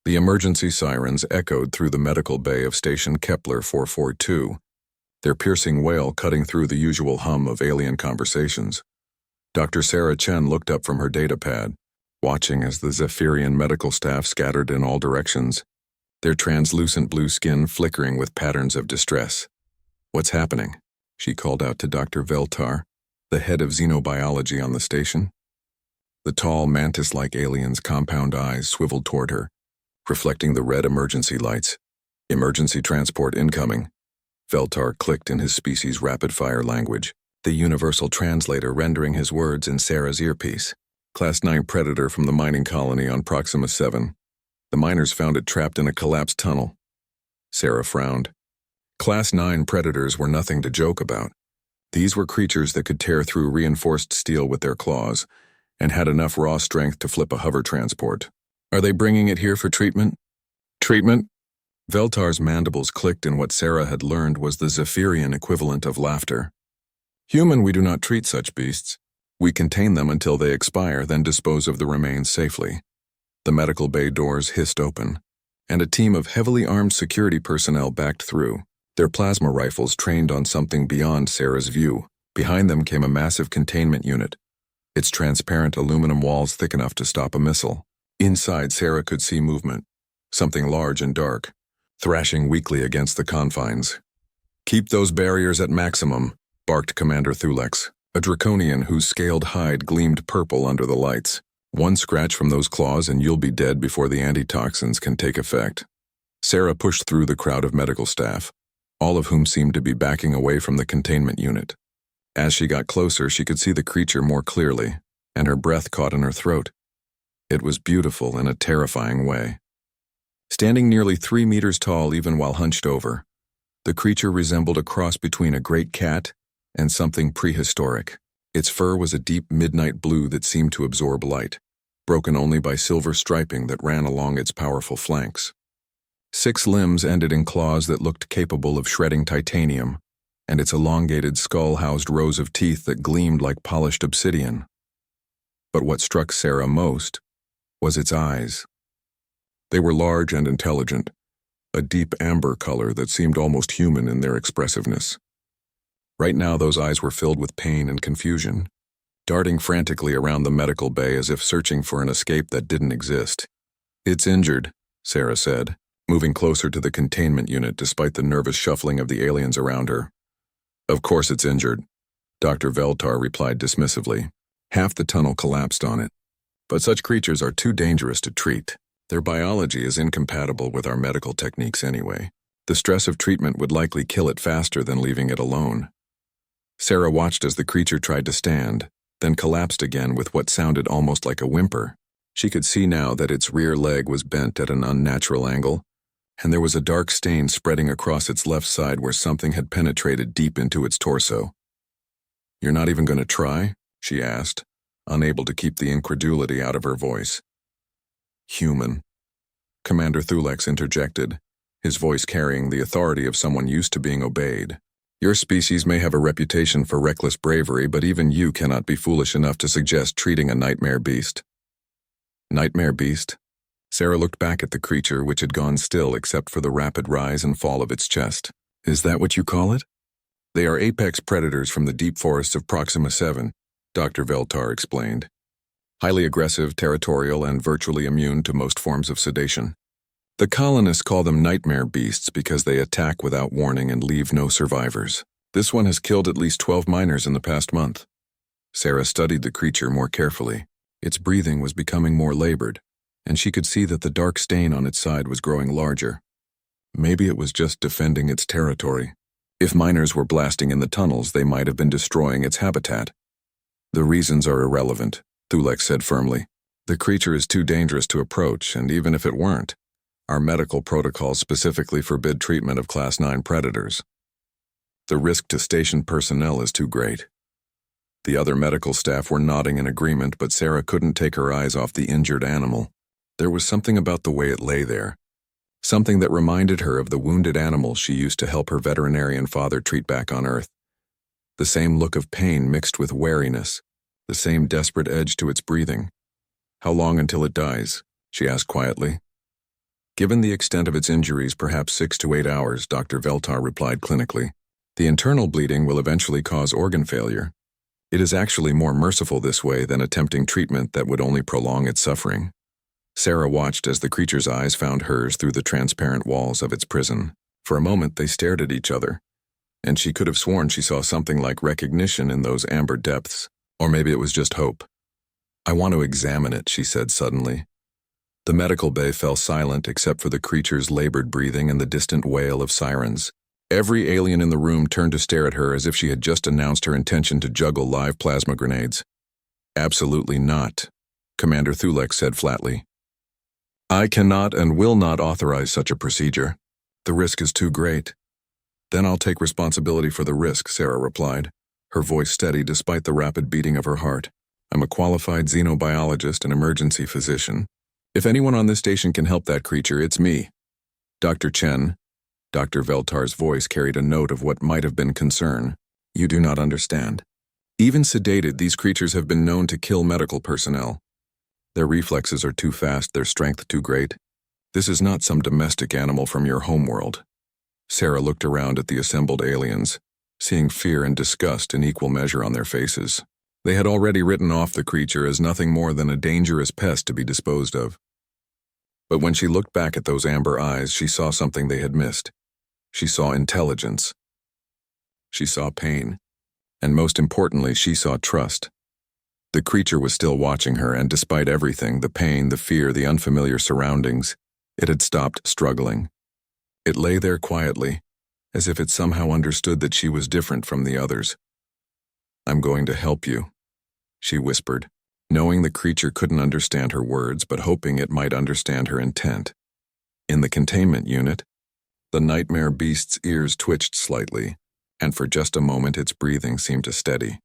The emergency sirens echoed through the medical bay of Station Kepler 442, their piercing wail cutting through the usual hum of alien conversations. Dr. Sarah Chen looked up from her data pad, watching as the Zephyrian medical staff scattered in all directions, their translucent blue skin flickering with patterns of distress. "What's happening?" she called out to Dr. Veltar, the head of xenobiology on the station. The tall, mantis-like alien's compound eyes swiveled toward her, reflecting the red emergency lights. "Emergency transport incoming." Veltar clicked in his species' rapid-fire language, the universal translator rendering his words in Sarah's earpiece. "Class 9 predator from the mining colony on Proxima 7. The miners found it trapped in a collapsed tunnel." Sarah frowned. Class 9 predators were nothing to joke about. These were creatures that could tear through reinforced steel with their claws, and had enough raw strength to flip a hover transport. "Are they bringing it here for treatment?" "Treatment?" Veltar's mandibles clicked in what Sarah had learned was the Zephyrian equivalent of laughter. "Human, we do not treat such beasts. We contain them until they expire, then dispose of the remains safely." The medical bay doors hissed open, and a team of heavily armed security personnel backed through, their plasma rifles trained on something beyond Sarah's view. Behind them came a massive containment unit, its transparent aluminum walls thick enough to stop a missile. Inside, Sarah could see movement, something large and dark, thrashing weakly against the confines. "Keep those barriers at maximum," barked Commander Thulex, a draconian whose scaled hide gleamed purple under the lights. "One scratch from those claws and you'll be dead before the antitoxins can take effect." Sarah pushed through the crowd of medical staff, all of whom seemed to be backing away from the containment unit. As she got closer, she could see the creature more clearly, and her breath caught in her throat. It was beautiful in a terrifying way. Standing nearly 3 meters tall even while hunched over, the creature resembled a cross between a great cat and something prehistoric. Its fur was a deep midnight blue that seemed to absorb light, broken only by silver striping that ran along its powerful flanks. 6 limbs ended in claws that looked capable of shredding titanium, and its elongated skull housed rows of teeth that gleamed like polished obsidian. But what struck Sarah most was its eyes. They were large and intelligent, a deep amber color that seemed almost human in their expressiveness. Right now, those eyes were filled with pain and confusion, darting frantically around the medical bay as if searching for an escape that didn't exist. "It's injured," Sarah said, moving closer to the containment unit despite the nervous shuffling of the aliens around her. "Of course it's injured," Dr. Veltar replied dismissively. "Half the tunnel collapsed on it. But such creatures are too dangerous to treat. Their biology is incompatible with our medical techniques anyway. The stress of treatment would likely kill it faster than leaving it alone." Sarah watched as the creature tried to stand, then collapsed again with what sounded almost like a whimper. She could see now that its rear leg was bent at an unnatural angle, and there was a dark stain spreading across its left side where something had penetrated deep into its torso. "You're not even going to try?" she asked, unable to keep the incredulity out of her voice. "Human," Commander Thulex interjected, his voice carrying the authority of someone used to being obeyed. "Your species may have a reputation for reckless bravery, but even you cannot be foolish enough to suggest treating a nightmare beast." "Nightmare beast?" Sarah looked back at the creature, which had gone still except for the rapid rise and fall of its chest. "Is that what you call it?" "They are apex predators from the deep forests of Proxima 7, Dr. Veltar explained. "Highly aggressive, territorial, and virtually immune to most forms of sedation. The colonists call them nightmare beasts because they attack without warning and leave no survivors. This one has killed at least 12 miners in the past month." Sarah studied the creature more carefully. Its breathing was becoming more labored, and she could see that the dark stain on its side was growing larger. Maybe it was just defending its territory. If miners were blasting in the tunnels, they might have been destroying its habitat. "The reasons are irrelevant," Thulex said firmly. "The creature is too dangerous to approach, and even if it weren't, our medical protocols specifically forbid treatment of Class 9 predators. The risk to station personnel is too great." The other medical staff were nodding in agreement, but Sarah couldn't take her eyes off the injured animal. There was something about the way it lay there, something that reminded her of the wounded animals she used to help her veterinarian father treat back on Earth. The same look of pain mixed with wariness, the same desperate edge to its breathing. "How long until it dies?" she asked quietly. Given the extent of its injuries, perhaps 6 to 8 hours, Dr. Veltar replied clinically. The internal bleeding will eventually cause organ failure. It is actually more merciful this way than attempting treatment that would only prolong its suffering. Sarah watched as the creature's eyes found hers through the transparent walls of its prison. For a moment, they stared at each other, and she could have sworn she saw something like recognition in those amber depths, or maybe it was just hope. "I want to examine it," she said suddenly. The medical bay fell silent except for the creature's labored breathing and the distant wail of sirens. Every alien in the room turned to stare at her as if she had just announced her intention to juggle live plasma grenades. "Absolutely not," Commander Thulek said flatly. "I cannot and will not authorize such a procedure. The risk is too great." "Then I'll take responsibility for the risk," Sarah replied, her voice steady despite the rapid beating of her heart. "I'm a qualified xenobiologist and emergency physician. If anyone on this station can help that creature, it's me." "Dr. Chen," Dr. Veltar's voice carried a note of what might have been concern. "You do not understand. Even sedated, these creatures have been known to kill medical personnel. Their reflexes are too fast, their strength too great. This is not some domestic animal from your homeworld." Sarah looked around at the assembled aliens, seeing fear and disgust in equal measure on their faces. They had already written off the creature as nothing more than a dangerous pest to be disposed of. But when she looked back at those amber eyes, she saw something they had missed. She saw intelligence. She saw pain. And most importantly, she saw trust. The creature was still watching her, and despite everything, the pain, the fear, the unfamiliar surroundings, it had stopped struggling. It lay there quietly, as if it somehow understood that she was different from the others. "I'm going to help you," she whispered, knowing the creature couldn't understand her words, but hoping it might understand her intent. In the containment unit, the nightmare beast's ears twitched slightly, and for just a moment its breathing seemed to steady.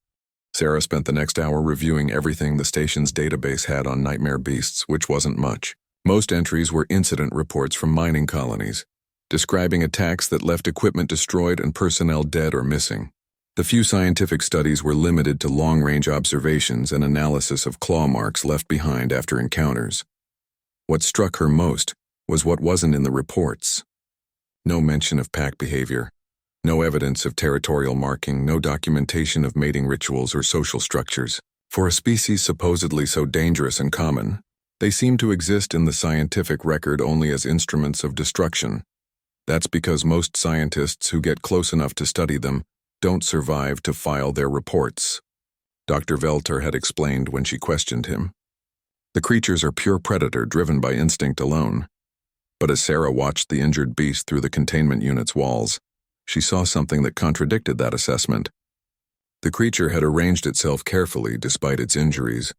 Sarah spent the next hour reviewing everything the station's database had on nightmare beasts, which wasn't much. Most entries were incident reports from mining colonies, describing attacks that left equipment destroyed and personnel dead or missing. The few scientific studies were limited to long-range observations and analysis of claw marks left behind after encounters. What struck her most was what wasn't in the reports. No mention of pack behavior, no evidence of territorial marking, no documentation of mating rituals or social structures. For a species supposedly so dangerous and common, they seem to exist in the scientific record only as instruments of destruction. That's because most scientists who get close enough to study them don't survive to file their reports, Dr. Veltar had explained when she questioned him. The creatures are pure predator driven by instinct alone. But as Sarah watched the injured beast through the containment unit's walls, she saw something that contradicted that assessment. The creature had arranged itself carefully despite its injuries,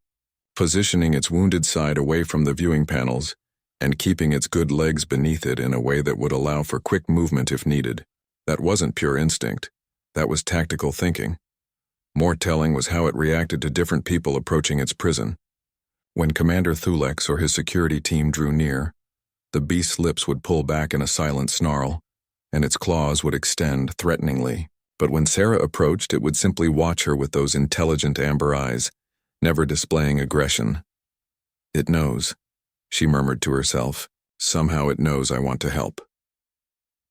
positioning its wounded side away from the viewing panels and keeping its good legs beneath it in a way that would allow for quick movement if needed. That wasn't pure instinct. That was tactical thinking. More telling was how it reacted to different people approaching its prison. When Commander Thulek or his security team drew near, the beast's lips would pull back in a silent snarl, and its claws would extend threateningly. But when Sarah approached, it would simply watch her with those intelligent amber eyes, never displaying aggression. "It knows," she murmured to herself. "Somehow it knows I want to help."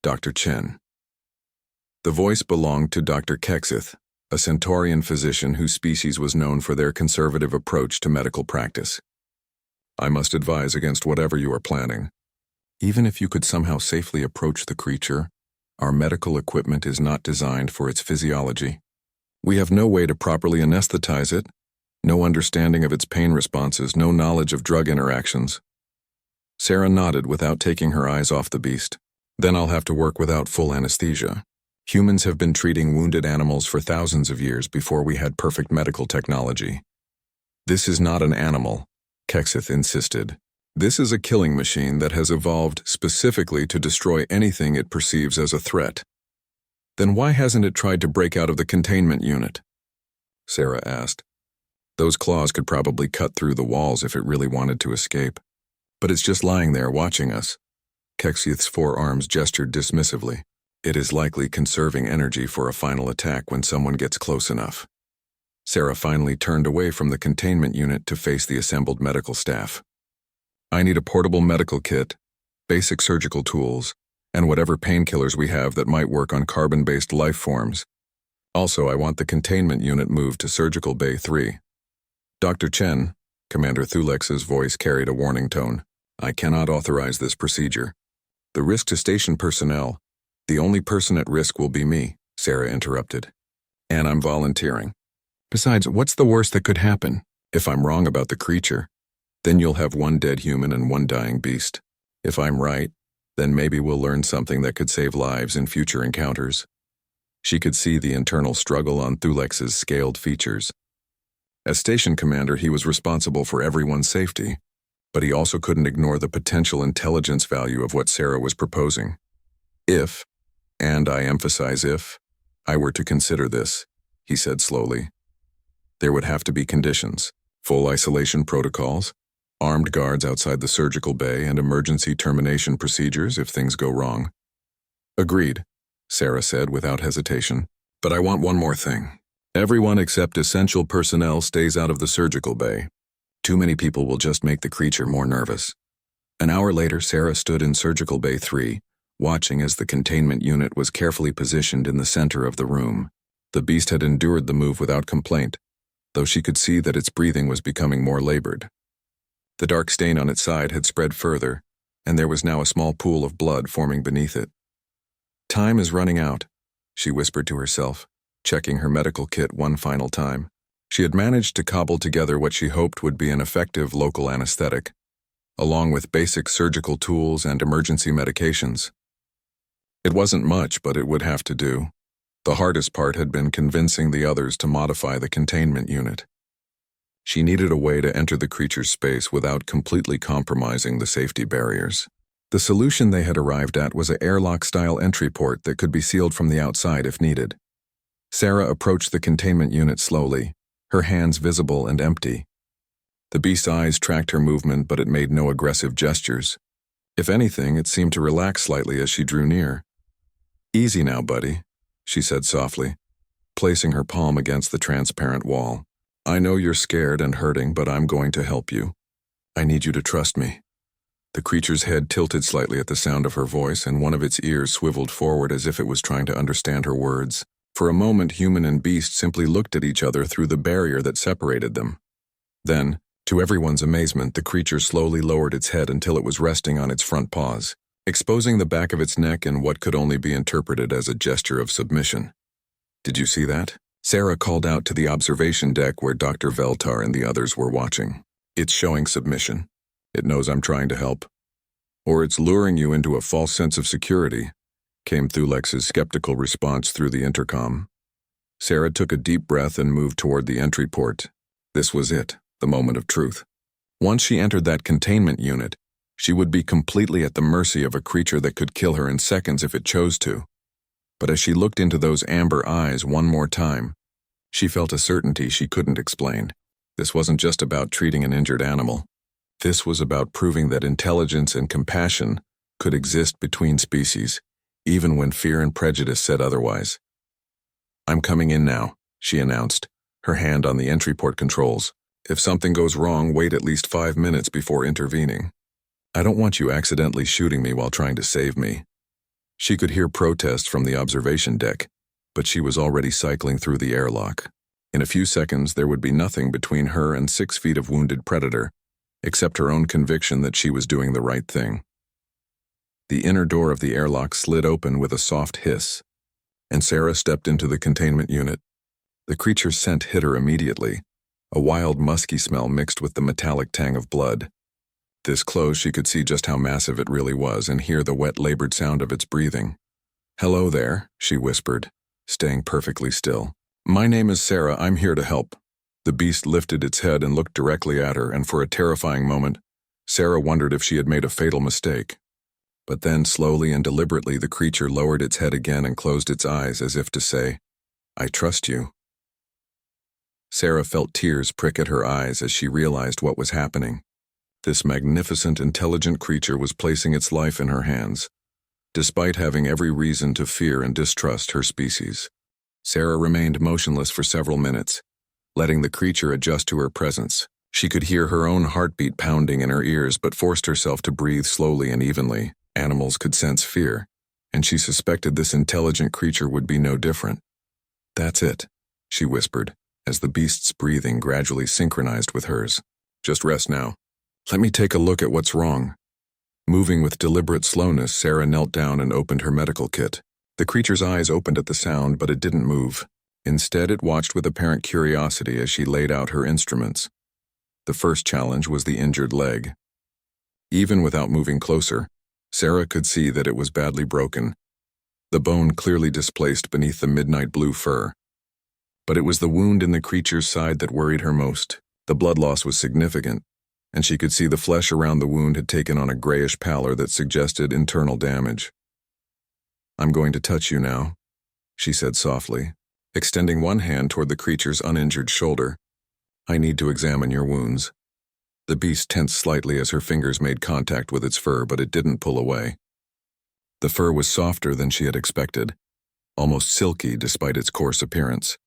Dr. Chen. The voice belonged to Dr. Kexith, a Centaurian physician whose species was known for their conservative approach to medical practice. "I must advise against whatever you are planning. Even if you could somehow safely approach the creature, our medical equipment is not designed for its physiology. We have no way to properly anesthetize it, no understanding of its pain responses, no knowledge of drug interactions." Sarah nodded without taking her eyes off the beast. "Then I'll have to work without full anesthesia. Humans have been treating wounded animals for thousands of years before we had perfect medical technology." "This is not an animal," Kexith insisted. "This is a killing machine that has evolved specifically to destroy anything it perceives as a threat." "Then why hasn't it tried to break out of the containment unit?" Sarah asked. "Those claws could probably cut through the walls if it really wanted to escape. But it's just lying there watching us." Kexith's forearms gestured dismissively. "It is likely conserving energy for a final attack when someone gets close enough." Sarah finally turned away from the containment unit to face the assembled medical staff. "I need a portable medical kit, basic surgical tools, and whatever painkillers we have that might work on carbon-based life forms. Also, I want the containment unit moved to Surgical Bay 3. Dr. Chen, Commander Thulex's voice carried a warning tone. I cannot authorize this procedure. The risk to station personnel. The only person at risk will be me, Sarah interrupted. And I'm volunteering. Besides, what's the worst that could happen? If I'm wrong about the creature, then you'll have one dead human and one dying beast. If I'm right, then maybe we'll learn something that could save lives in future encounters. She could see the internal struggle on Thulex's scaled features. As station commander, he was responsible for everyone's safety, but he also couldn't ignore the potential intelligence value of what Sarah was proposing. If, and I emphasize if, I were to consider this, he said slowly, there would have to be conditions, full isolation protocols, armed guards outside the surgical bay, and emergency termination procedures if things go wrong. Agreed, Sarah said without hesitation. But I want one more thing. Everyone except essential personnel stays out of the surgical bay. Too many people will just make the creature more nervous. An hour later, Sarah stood in Surgical Bay 3, watching as the containment unit was carefully positioned in the center of the room. The beast had endured the move without complaint, though she could see that its breathing was becoming more labored. The dark stain on its side had spread further, and there was now a small pool of blood forming beneath it. Time is running out, she whispered to herself, checking her medical kit one final time. She had managed to cobble together what she hoped would be an effective local anesthetic, along with basic surgical tools and emergency medications. It wasn't much, but it would have to do. The hardest part had been convincing the others to modify the containment unit. She needed a way to enter the creature's space without completely compromising the safety barriers. The solution they had arrived at was an airlock-style entry port that could be sealed from the outside if needed. Sarah approached the containment unit slowly, her hands visible and empty. The beast's eyes tracked her movement, but it made no aggressive gestures. If anything, it seemed to relax slightly as she drew near. Easy now, buddy, she said softly, placing her palm against the transparent wall. I know you're scared and hurting, but I'm going to help you. I need you to trust me. The creature's head tilted slightly at the sound of her voice, and one of its ears swiveled forward as if it was trying to understand her words. For a moment, human and beast simply looked at each other through the barrier that separated them. Then, to everyone's amazement, the creature slowly lowered its head until it was resting on its front paws, exposing the back of its neck in what could only be interpreted as a gesture of submission. Did you see that? Sarah called out to the observation deck where Dr. Veltar and the others were watching. It's showing submission. It knows I'm trying to help. Or it's luring you into a false sense of security, came Thulex's skeptical response through the intercom. Sarah took a deep breath and moved toward the entry port. This was it, the moment of truth. Once she entered that containment unit, she would be completely at the mercy of a creature that could kill her in seconds if it chose to. But as she looked into those amber eyes one more time, she felt a certainty she couldn't explain. This wasn't just about treating an injured animal. This was about proving that intelligence and compassion could exist between species, even when fear and prejudice said otherwise. I'm coming in now, she announced, her hand on the entry port controls. If something goes wrong, wait at least 5 minutes before intervening. I don't want you accidentally shooting me while trying to save me. She could hear protest from the observation deck, but she was already cycling through the airlock. In a few seconds, there would be nothing between her and 6 feet of wounded predator, except her own conviction that she was doing the right thing. The inner door of the airlock slid open with a soft hiss, and Sarah stepped into the containment unit. The creature's scent hit her immediately, a wild musky smell mixed with the metallic tang of blood. This close, she could see just how massive it really was and hear the wet, labored sound of its breathing. Hello there, she whispered, staying perfectly still. My name is Sarah, I'm here to help. The beast lifted its head and looked directly at her, and for a terrifying moment, Sarah wondered if she had made a fatal mistake. But then, slowly and deliberately, the creature lowered its head again and closed its eyes as if to say, I trust you. Sarah felt tears prick at her eyes as she realized what was happening. This magnificent, intelligent creature was placing its life in her hands, despite having every reason to fear and distrust her species. Sarah remained motionless for several minutes, letting the creature adjust to her presence. She could hear her own heartbeat pounding in her ears, but forced herself to breathe slowly and evenly. animals could sense fear, and she suspected this intelligent creature would be no different. "That's it," she whispered, as the beast's breathing gradually synchronized with hers. "Just rest now. Let me take a look at what's wrong." Moving with deliberate slowness, Sarah knelt down and opened her medical kit. The creature's eyes opened at the sound, but it didn't move. Instead, it watched with apparent curiosity as she laid out her instruments. The first challenge was the injured leg. Even without moving closer, Sarah could see that it was badly broken, the bone clearly displaced beneath the midnight blue fur. But it was the wound in the creature's side that worried her most. The blood loss was significant, and she could see the flesh around the wound had taken on a grayish pallor that suggested internal damage. "I'm going to touch you now," she said softly, extending one hand toward the creature's uninjured shoulder. "I need to examine your wounds." The beast tensed slightly as her fingers made contact with its fur, but it didn't pull away. The fur was softer than she had expected, almost silky despite its coarse appearance.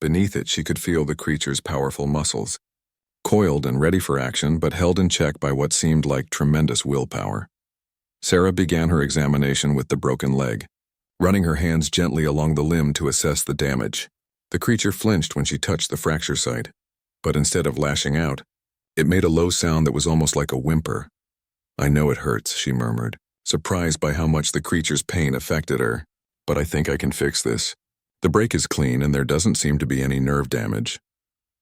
Beneath it, she could feel the creature's powerful muscles, coiled and ready for action, but held in check by what seemed like tremendous willpower. Sarah began her examination with the broken leg, running her hands gently along the limb to assess the damage. The creature flinched when she touched the fracture site, but instead of lashing out, it made a low sound that was almost like a whimper. "I know it hurts," she murmured, surprised by how much the creature's pain affected her. "But I think I can fix this. The break is clean and there doesn't seem to be any nerve damage."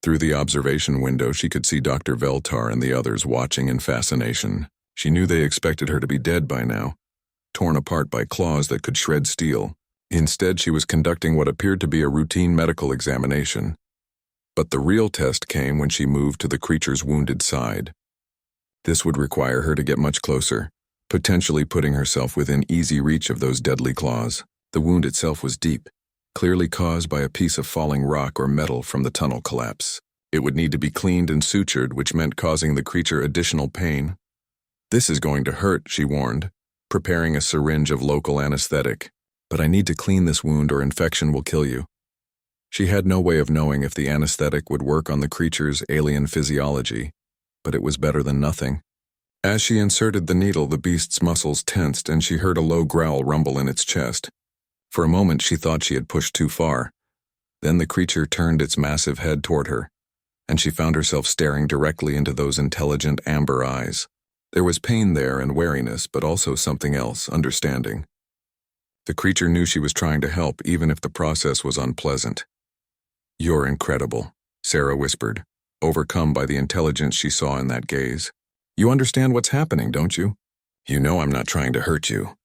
Through the observation window, she could see Dr. Veltar and the others watching in fascination. She knew they expected her to be dead by now, torn apart by claws that could shred steel. Instead, she was conducting what appeared to be a routine medical examination. But the real test came when she moved to the creature's wounded side. This would require her to get much closer, potentially putting herself within easy reach of those deadly claws. The wound itself was deep, clearly caused by a piece of falling rock or metal from the tunnel collapse. It would need to be cleaned and sutured, which meant causing the creature additional pain. "This is going to hurt," she warned, preparing a syringe of local anesthetic. "But I need to clean this wound or infection will kill you." She had no way of knowing if the anesthetic would work on the creature's alien physiology, but it was better than nothing. As she inserted the needle, the beast's muscles tensed and she heard a low growl rumble in its chest. For a moment, she thought she had pushed too far. Then the creature turned its massive head toward her, and she found herself staring directly into those intelligent amber eyes. There was pain there and wariness, but also something else, understanding. The creature knew she was trying to help, even if the process was unpleasant. "You're incredible," Sarah whispered, overcome by the intelligence she saw in that gaze. "You understand what's happening, don't you? You know I'm not trying to hurt you."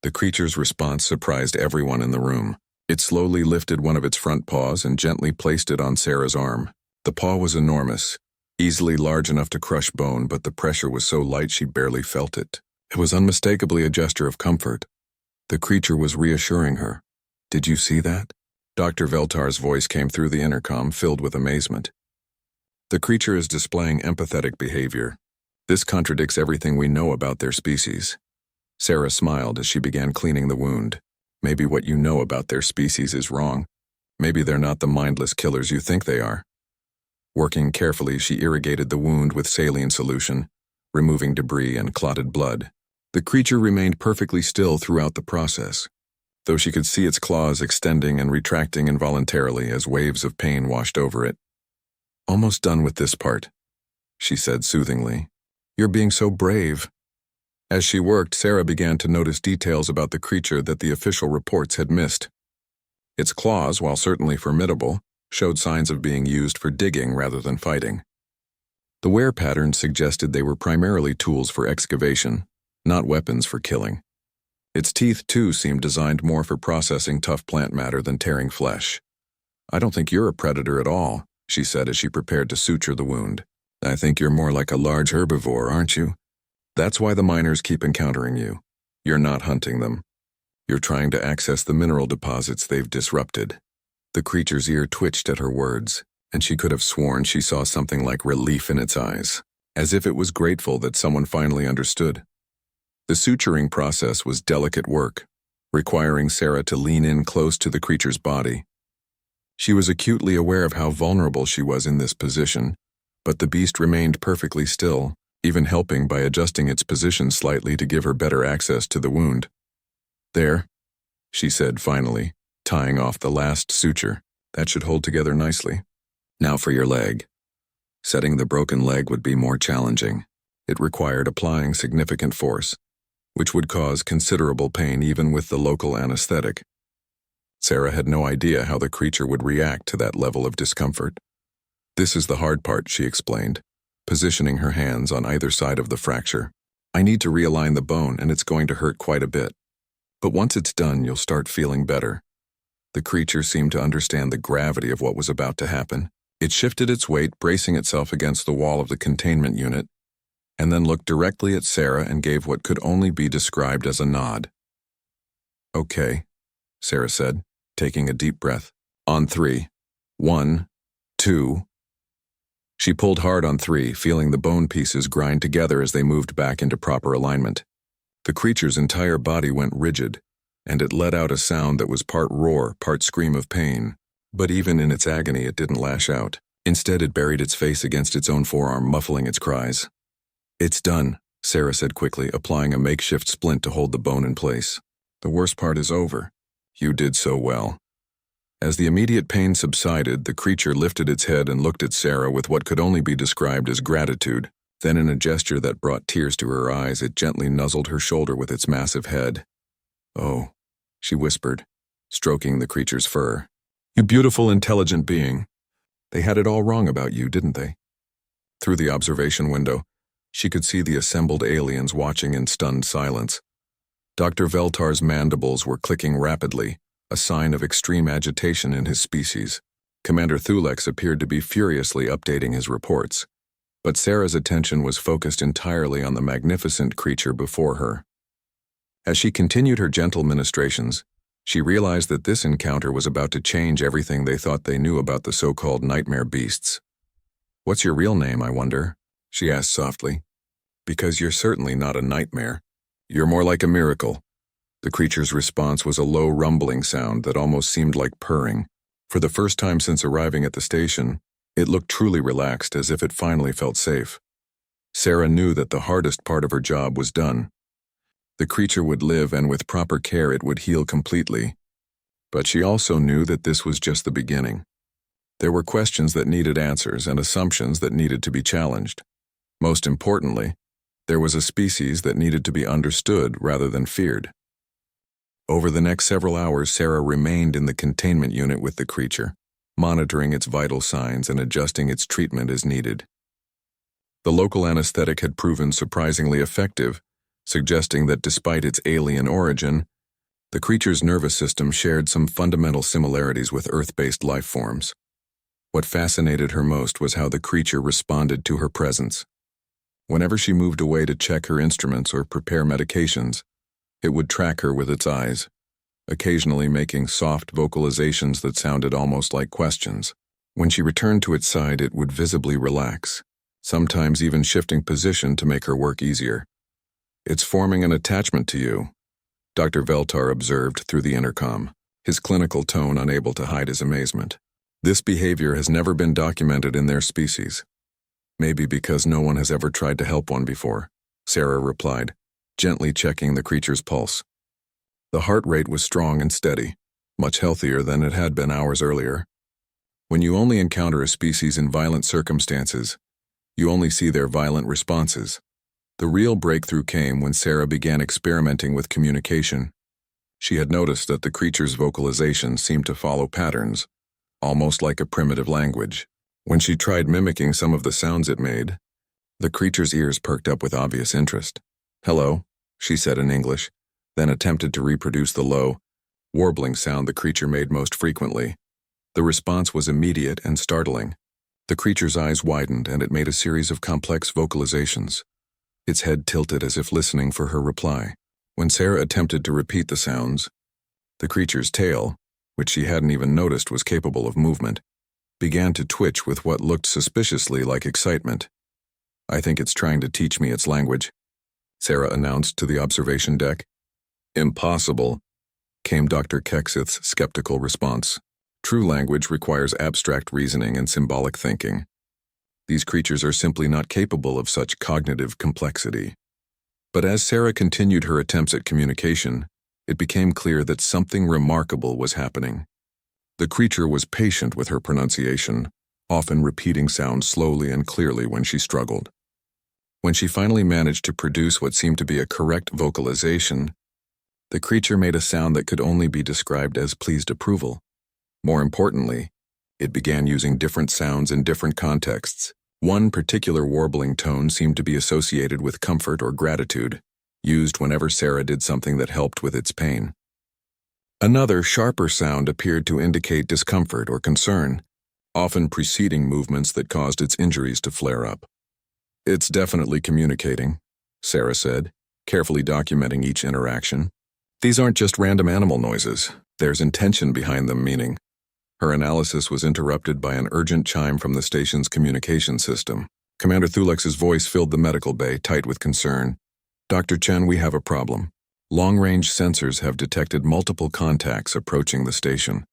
The creature's response surprised everyone in the room. It slowly lifted one of its front paws and gently placed it on Sarah's arm. The paw was enormous, easily large enough to crush bone, but the pressure was so light she barely felt it. It was unmistakably a gesture of comfort. The creature was reassuring her. "Did you see that?" Dr. Veltar's voice came through the intercom, filled with amazement. "The creature is displaying empathetic behavior. This contradicts everything we know about their species." Sarah smiled as she began cleaning the wound. "Maybe what you know about their species is wrong. Maybe they're not the mindless killers you think they are." Working carefully, she irrigated the wound with saline solution, removing debris and clotted blood. The creature remained perfectly still throughout the process, though she could see its claws extending and retracting involuntarily as waves of pain washed over it. "Almost done with this part," she said soothingly. "You're being so brave." As she worked, Sarah began to notice details about the creature that the official reports had missed. Its claws, while certainly formidable, showed signs of being used for digging rather than fighting. The wear patterns suggested they were primarily tools for excavation, not weapons for killing. Its teeth, too, seemed designed more for processing tough plant matter than tearing flesh. "I don't think you're a predator at all," she said as she prepared to suture the wound. "I think you're more like a large herbivore, aren't you? That's why the miners keep encountering you. You're not hunting them. You're trying to access the mineral deposits they've disrupted." The creature's ear twitched at her words, and she could have sworn she saw something like relief in its eyes, as if it was grateful that someone finally understood. The suturing process was delicate work, requiring Sarah to lean in close to the creature's body. She was acutely aware of how vulnerable she was in this position, but the beast remained perfectly still, even helping by adjusting its position slightly to give her better access to the wound. "There," she said finally, tying off the last suture. "That should hold together nicely. Now for your leg." Setting the broken leg would be more challenging. It required applying significant force, which would cause considerable pain even with the local anesthetic. Sarah had no idea how the creature would react to that level of discomfort. "This is the hard part," she explained, positioning her hands on either side of the fracture. "I need to realign the bone, and it's going to hurt quite a bit. But once it's done, you'll start feeling better." The creature seemed to understand the gravity of what was about to happen. It shifted its weight, bracing itself against the wall of the containment unit, and then looked directly at Sarah and gave what could only be described as a nod. "Okay," Sarah said, taking a deep breath. "On 3. 1, 2. She pulled hard on 3, feeling the bone pieces grind together as they moved back into proper alignment. The creature's entire body went rigid, and it let out a sound that was part roar, part scream of pain. But even in its agony, it didn't lash out. Instead, it buried its face against its own forearm, muffling its cries. "It's done," Sarah said quickly, applying a makeshift splint to hold the bone in place. "The worst part is over. You did so well." As the immediate pain subsided, the creature lifted its head and looked at Sarah with what could only be described as gratitude. Then, in a gesture that brought tears to her eyes, it gently nuzzled her shoulder with its massive head. "Oh," she whispered, stroking the creature's fur. "You beautiful, intelligent being. They had it all wrong about you, didn't they?" Through the observation window, she could see the assembled aliens watching in stunned silence. Dr. Veltar's mandibles were clicking rapidly, a sign of extreme agitation in his species. Commander Thulex appeared to be furiously updating his reports, but Sarah's attention was focused entirely on the magnificent creature before her. As she continued her gentle ministrations, she realized that this encounter was about to change everything they thought they knew about the so-called nightmare beasts. "What's your real name, I wonder?" she asked softly. "Because you're certainly not a nightmare. You're more like a miracle." The creature's response was a low rumbling sound that almost seemed like purring. For the first time since arriving at the station, it looked truly relaxed, as if it finally felt safe. Sarah knew that the hardest part of her job was done. The creature would live, and with proper care it would heal completely. But she also knew that this was just the beginning. There were questions that needed answers and assumptions that needed to be challenged. Most importantly, there was a species that needed to be understood rather than feared. Over the next several hours, Sarah remained in the containment unit with the creature, monitoring its vital signs and adjusting its treatment as needed. The local anesthetic had proven surprisingly effective, suggesting that despite its alien origin, the creature's nervous system shared some fundamental similarities with Earth-based life forms. What fascinated her most was how the creature responded to her presence. Whenever she moved away to check her instruments or prepare medications, it would track her with its eyes, occasionally making soft vocalizations that sounded almost like questions. When she returned to its side, it would visibly relax, sometimes even shifting position to make her work easier. "It's forming an attachment to you," Dr. Veltar observed through the intercom, his clinical tone unable to hide his amazement. "This behavior has never been documented in their species. Maybe because no one has ever tried to help one before," Sarah replied, gently checking the creature's pulse. The heart rate was strong and steady, much healthier than it had been hours earlier. When you only encounter a species in violent circumstances, you only see their violent responses. The real breakthrough came when Sarah began experimenting with communication. She had noticed that the creature's vocalizations seemed to follow patterns, almost like a primitive language. When she tried mimicking some of the sounds it made, the creature's ears perked up with obvious interest. "Hello," she said in English, then attempted to reproduce the low, warbling sound the creature made most frequently. The response was immediate and startling. The creature's eyes widened, and it made a series of complex vocalizations. Its head tilted as if listening for her reply. When Sarah attempted to repeat the sounds, the creature's tail, which she hadn't even noticed was capable of movement, began to twitch with what looked suspiciously like excitement. "I think it's trying to teach me its language," Sarah announced to the observation deck. "Impossible," came Dr. Kexith's skeptical response. "True language requires abstract reasoning and symbolic thinking. These creatures are simply not capable of such cognitive complexity. But as Sarah continued her attempts at communication, it became clear that something remarkable was happening. The creature was patient with her pronunciation, often repeating sounds slowly and clearly when she struggled. When she finally managed to produce what seemed to be a correct vocalization, the creature made a sound that could only be described as pleased approval. More importantly, it began using different sounds in different contexts. One particular warbling tone seemed to be associated with comfort or gratitude, used whenever Sarah did something that helped with its pain. Another, sharper sound appeared to indicate discomfort or concern, often preceding movements that caused its injuries to flare up. "It's definitely communicating," Sarah said, carefully documenting each interaction. "These aren't just random animal noises. There's intention behind them," meaning. Her analysis was interrupted by an urgent chime from the station's communication system. Commander Thulex's voice filled the medical bay, tight with concern. "Dr. Chen, we have a problem. Long-range sensors have detected multiple contacts approaching the station.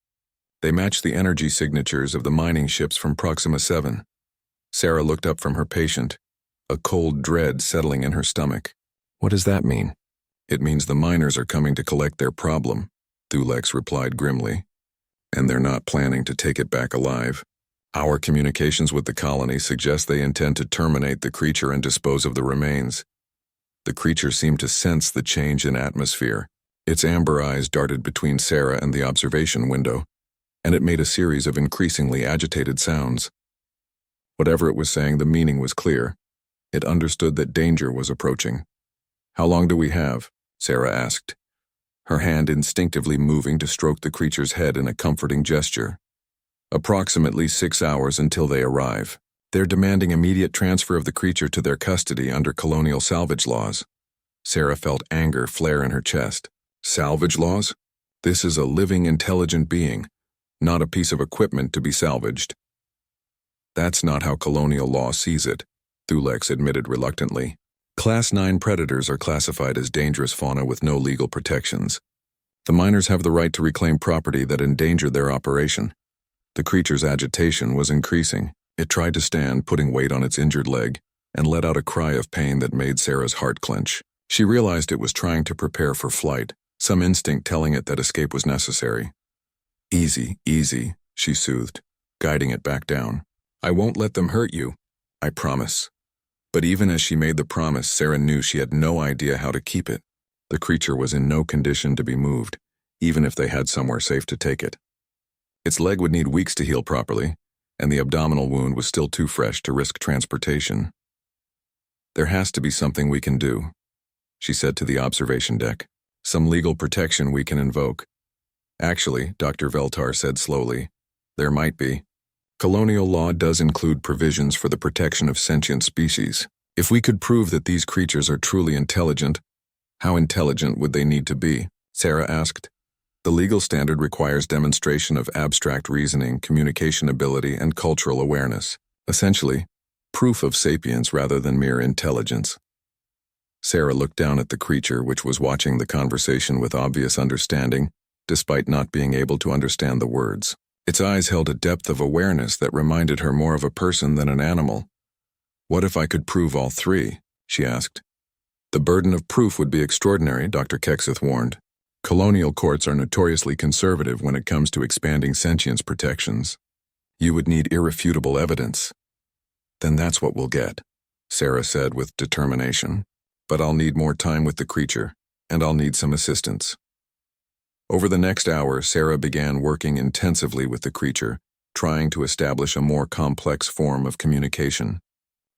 They match the energy signatures of the mining ships from Proxima 7. Sarah looked up from her patient, a cold dread settling in her stomach. "What does that mean?" "It means the miners are coming to collect their problem," Thulex replied grimly. "And they're not planning to take it back alive. Our communications with the colony suggest they intend to terminate the creature and dispose of the remains." The creature seemed to sense the change in atmosphere. Its amber eyes darted between Sarah and the observation window, and it made a series of increasingly agitated sounds. Whatever it was saying, the meaning was clear. It understood that danger was approaching. "How long do we have?" Sarah asked, her hand instinctively moving to stroke the creature's head in a comforting gesture. "Approximately 6 hours until they arrive. They're demanding immediate transfer of the creature to their custody under colonial salvage laws." Sarah felt anger flare in her chest. "Salvage laws? This is a living, intelligent being, not a piece of equipment to be salvaged." "That's not how colonial law sees it," Thulex admitted reluctantly. "Class 9 predators are classified as dangerous fauna with no legal protections. The miners have the right to reclaim property that endangered their operation." The creature's agitation was increasing. It tried to stand, putting weight on its injured leg, and let out a cry of pain that made Sarah's heart clench. She realized it was trying to prepare for flight, some instinct telling it that escape was necessary. "Easy, easy," she soothed, guiding it back down. "I won't let them hurt you. I promise." But even as she made the promise, Sarah knew she had no idea how to keep it. The creature was in no condition to be moved, even if they had somewhere safe to take it. Its leg would need weeks to heal properly, and the abdominal wound was still too fresh to risk transportation. "There has to be something we can do," she said to the observation deck. "Some legal protection we can invoke." "Actually," Dr. Veltar said slowly, "there might be. Colonial law does include provisions for the protection of sentient species. If we could prove that these creatures are truly intelligent, how intelligent would they need to be?" Sarah asked. "The legal standard requires demonstration of abstract reasoning, communication ability, and cultural awareness. Essentially, proof of sapience rather than mere intelligence." Sarah looked down at the creature, which was watching the conversation with obvious understanding, despite not being able to understand the words. Its eyes held a depth of awareness that reminded her more of a person than an animal. "What if I could prove all three?" she asked. "The burden of proof would be extraordinary," Dr. Kexith warned. "Colonial courts are notoriously conservative when it comes to expanding sentience protections. You would need irrefutable evidence." "Then that's what we'll get," Sarah said with determination. "But I'll need more time with the creature, and I'll need some assistance." Over the next hour, Sarah began working intensively with the creature, trying to establish a more complex form of communication.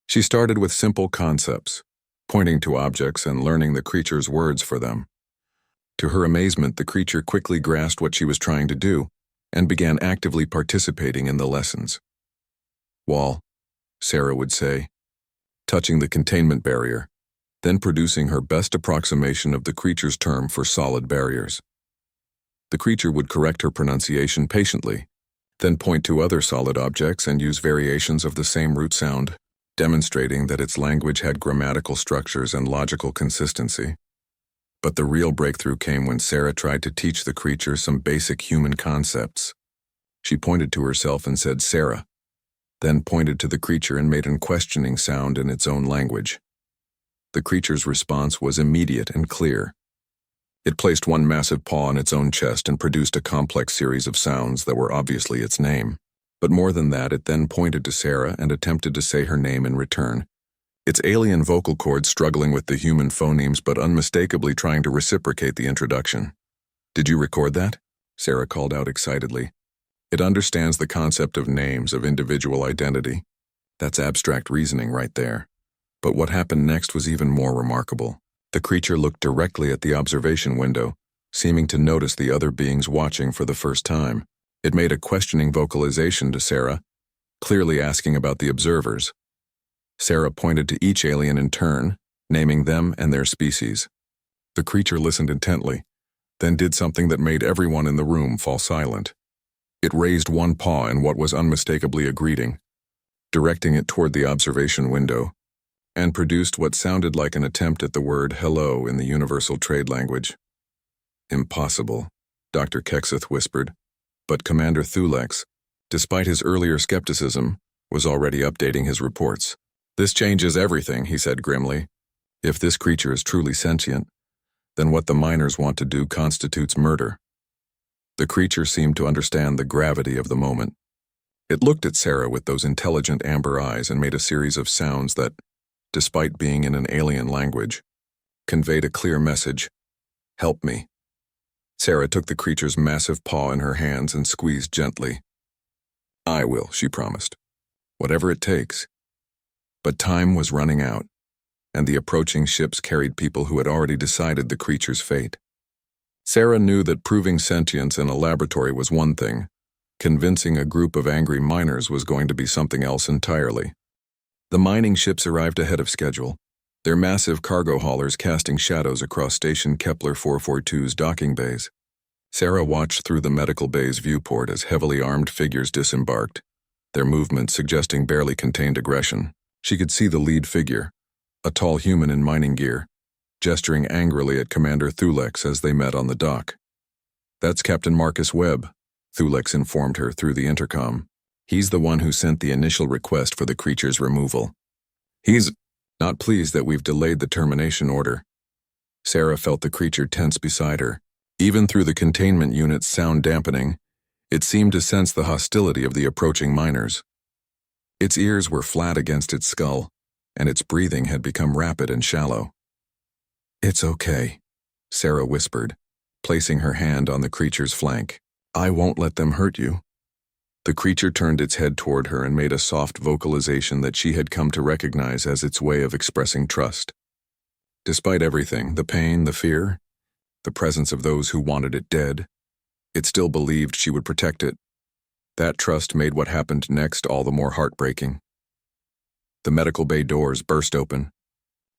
She started with simple concepts, pointing to objects and learning the creature's words for them. To her amazement, the creature quickly grasped what she was trying to do and began actively participating in the lessons. "Wall," Sarah would say, touching the containment barrier, then producing her best approximation of the creature's term for solid barriers. The creature would correct her pronunciation patiently, then point to other solid objects and use variations of the same root sound, demonstrating that its language had grammatical structures and logical consistency. But the real breakthrough came when Sarah tried to teach the creature some basic human concepts. She pointed to herself and said, "Sarah, then pointed to the creature and made a questioning sound in its own language. The creature's response was immediate and clear. It placed one massive paw on its own chest and produced a complex series of sounds that were obviously its name. But more than that, it then pointed to Sarah and attempted to say her name in return. Its alien vocal cords struggling with the human phonemes but unmistakably trying to reciprocate the introduction. "Did you record that?" Sarah called out excitedly. "It understands the concept of names, of individual identity. That's abstract reasoning right there." But what happened next was even more remarkable. The creature looked directly at the observation window, seeming to notice the other beings watching for the first time. It made a questioning vocalization to Sarah, clearly asking about the observers. Sarah pointed to each alien in turn, naming them and their species. The creature listened intently, then did something that made everyone in the room fall silent. It raised one paw in what was unmistakably a greeting, directing it toward the observation window, and produced what sounded like an attempt at the word hello in the universal trade language. "Impossible," Dr. Kexeth whispered, but Commander Thulex, despite his earlier skepticism, was already updating his reports. "This changes everything," he said grimly. "If this creature is truly sentient, then what the miners want to do constitutes murder." The creature seemed to understand the gravity of the moment. It looked at Sarah with those intelligent amber eyes and made a series of sounds that, despite being in an alien language, conveyed a clear message: "Help me." Sarah took the creature's massive paw in her hands and squeezed gently. "I will," she promised. "Whatever it takes." But time was running out, and the approaching ships carried people who had already decided the creature's fate. Sarah knew that proving sentience in a laboratory was one thing. Convincing a group of angry miners was going to be something else entirely. The mining ships arrived ahead of schedule, their massive cargo haulers casting shadows across Station Kepler 442's docking bays. Sarah watched through the medical bay's viewport as heavily armed figures disembarked, their movements suggesting barely contained aggression. She could see the lead figure, a tall human in mining gear, gesturing angrily at Commander Thulex as they met on the dock. "That's Captain Marcus Webb," Thulex informed her through the intercom. "He's the one who sent the initial request for the creature's removal. He's not pleased that we've delayed the termination order." Sarah felt the creature tense beside her. Even through the containment unit's sound dampening, it seemed to sense the hostility of the approaching miners. Its ears were flat against its skull, and its breathing had become rapid and shallow. "It's okay," Sarah whispered, placing her hand on the creature's flank. "I won't let them hurt you." The creature turned its head toward her and made a soft vocalization that she had come to recognize as its way of expressing trust. Despite everything, the pain, the fear, the presence of those who wanted it dead, it still believed she would protect it. That trust made what happened next all the more heartbreaking. The medical bay doors burst open,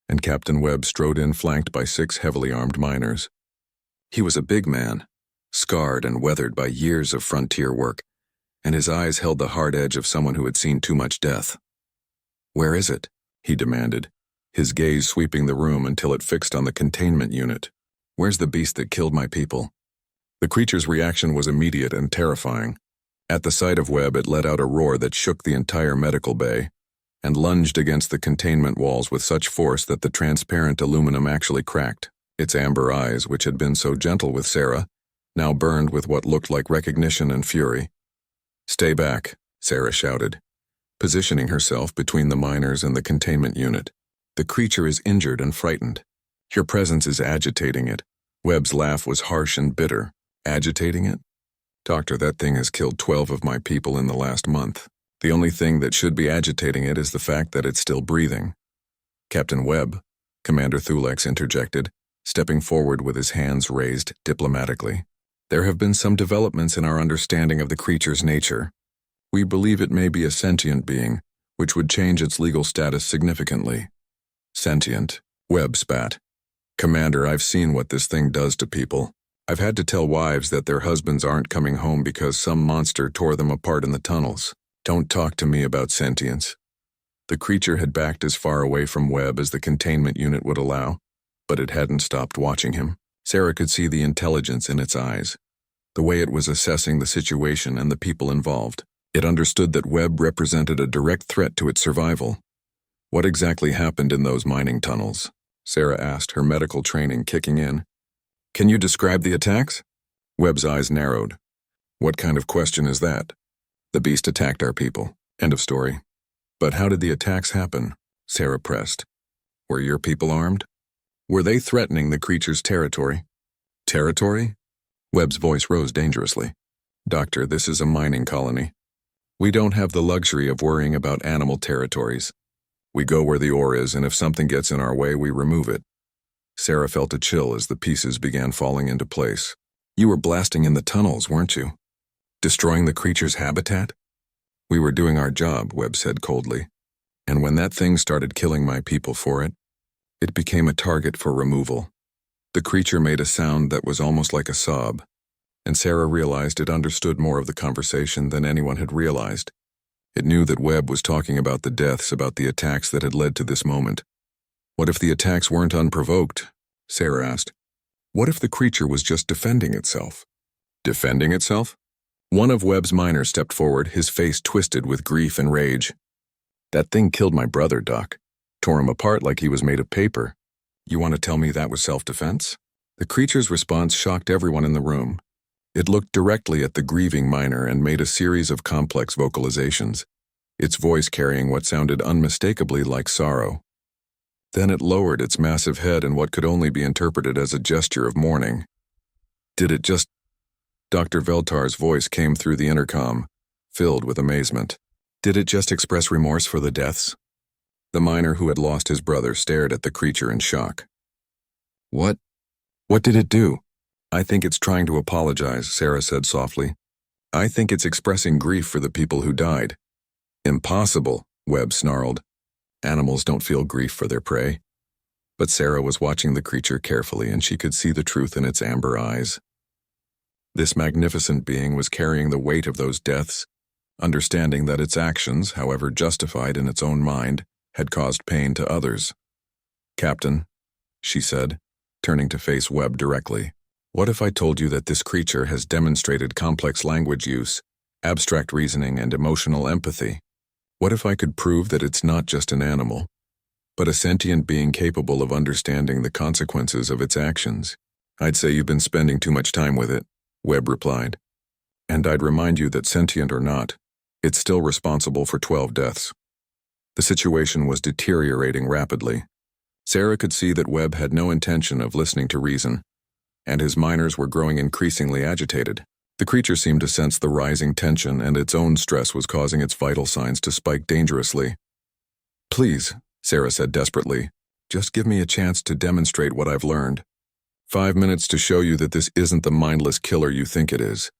and Captain Webb strode in flanked by 6 heavily armed miners. He was a big man, scarred and weathered by years of frontier work, and his eyes held the hard edge of someone who had seen too much death. "Where is it?" he demanded, his gaze sweeping the room until it fixed on the containment unit. "Where's the beast that killed my people?" The creature's reaction was immediate and terrifying. At the sight of Webb, it let out a roar that shook the entire medical bay, and lunged against the containment walls with such force that the transparent aluminum actually cracked. Its amber eyes, which had been so gentle with Sarah, now burned with what looked like recognition and fury. "Stay back," Sarah shouted, positioning herself between the miners and the containment unit. "The creature is injured and frightened. Your presence is agitating it." Webb's laugh was harsh and bitter. "Agitating it? Doctor, that thing has killed 12 of my people in the last month. The only thing that should be agitating it is the fact that it's still breathing." "Captain Webb," Commander Thulex interjected, stepping forward with his hands raised diplomatically. "There have been some developments in our understanding of the creature's nature. We believe it may be a sentient being, which would change its legal status significantly." "Sentient?" Webb spat. "Commander, I've seen what this thing does to people. I've had to tell wives that their husbands aren't coming home because some monster tore them apart in the tunnels. Don't talk to me about sentience." The creature had backed as far away from Webb as the containment unit would allow, but it hadn't stopped watching him. Sarah could see the intelligence in its eyes, the way it was assessing the situation and the people involved. It understood that Webb represented a direct threat to its survival. What exactly happened in those mining tunnels? Sarah asked, her medical training kicking in. Can you describe the attacks? Webb's eyes narrowed. What kind of question is that? The beast attacked our people. End of story. But how did the attacks happen? Sarah pressed. Were your people armed? Were they threatening the creature's territory? Territory? Webb's voice rose dangerously. Doctor, this is a mining colony. We don't have the luxury of worrying about animal territories. We go where the ore is, and if something gets in our way, we remove it. Sarah felt a chill as the pieces began falling into place. You were blasting in the tunnels, weren't you? Destroying the creature's habitat? We were doing our job, Webb said coldly. And when that thing started killing my people for it, it became a target for removal. The creature made a sound that was almost like a sob, and Sarah realized it understood more of the conversation than anyone had realized. It knew that Webb was talking about the deaths, about the attacks that had led to this moment. What if the attacks weren't unprovoked? Sarah asked. What if the creature was just defending itself? Defending itself? One of Webb's miners stepped forward, his face twisted with grief and rage. That thing killed my brother, Doc. Tore him apart like he was made of paper. You want to tell me that was self-defense? The creature's response shocked everyone in the room. It looked directly at the grieving miner and made a series of complex vocalizations, its voice carrying what sounded unmistakably like sorrow. Then it lowered its massive head in what could only be interpreted as a gesture of mourning. Did it just... Dr. Veltar's voice came through the intercom, filled with amazement. Did it just express remorse for the deaths? The miner who had lost his brother stared at the creature in shock. What? What did it do? I think it's trying to apologize, Sarah said softly. I think it's expressing grief for the people who died. Impossible, Webb snarled. Animals don't feel grief for their prey. But Sarah was watching the creature carefully, and she could see the truth in its amber eyes. This magnificent being was carrying the weight of those deaths, understanding that its actions, however justified in its own mind, had caused pain to others. Captain, she said, turning to face Webb directly, what if I told you that this creature has demonstrated complex language use, abstract reasoning, and emotional empathy? What if I could prove that it's not just an animal, but a sentient being capable of understanding the consequences of its actions? I'd say you've been spending too much time with it, Webb replied. And I'd remind you that sentient or not, it's still responsible for 12 deaths. The situation was deteriorating rapidly. Sarah could see that Webb had no intention of listening to reason, and his miners were growing increasingly agitated. The creature seemed to sense the rising tension, and its own stress was causing its vital signs to spike dangerously. Please, Sarah said desperately, just give me a chance to demonstrate what I've learned. 5 minutes to show you that this isn't the mindless killer you think it is.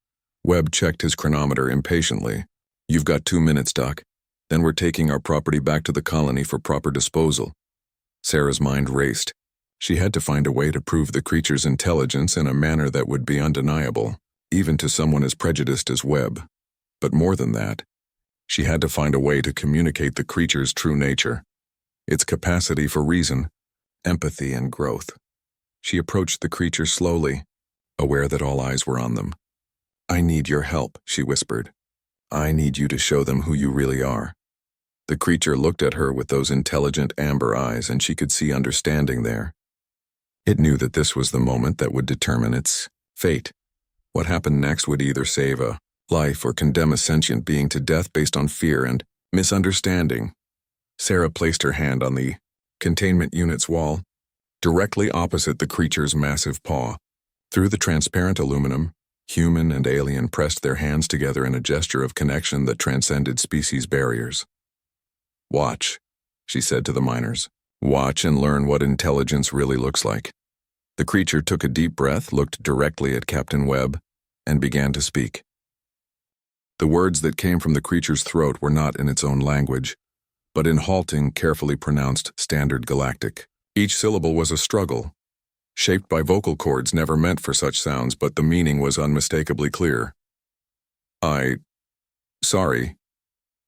Webb checked his chronometer impatiently. You've got 2 minutes, Doc. Then we're taking our property back to the colony for proper disposal. Sarah's mind raced. She had to find a way to prove the creature's intelligence in a manner that would be undeniable, even to someone as prejudiced as Webb. But more than that, she had to find a way to communicate the creature's true nature, its capacity for reason, empathy, and growth. She approached the creature slowly, aware that all eyes were on them. I need your help, she whispered. I need you to show them who you really are. The creature looked at her with those intelligent amber eyes, and she could see understanding there. It knew that this was the moment that would determine its fate. What happened next would either save a life or condemn a sentient being to death based on fear and misunderstanding. Sarah placed her hand on the containment unit's wall, directly opposite the creature's massive paw. Through the transparent aluminum, human and alien pressed their hands together in a gesture of connection that transcended species barriers. Watch, she said to the miners. Watch and learn what intelligence really looks like. The creature took a deep breath, looked directly at Captain Webb, and began to speak. The words that came from the creature's throat were not in its own language, but in halting, carefully pronounced Standard Galactic. Each syllable was a struggle, shaped by vocal cords never meant for such sounds, but the meaning was unmistakably clear. Sorry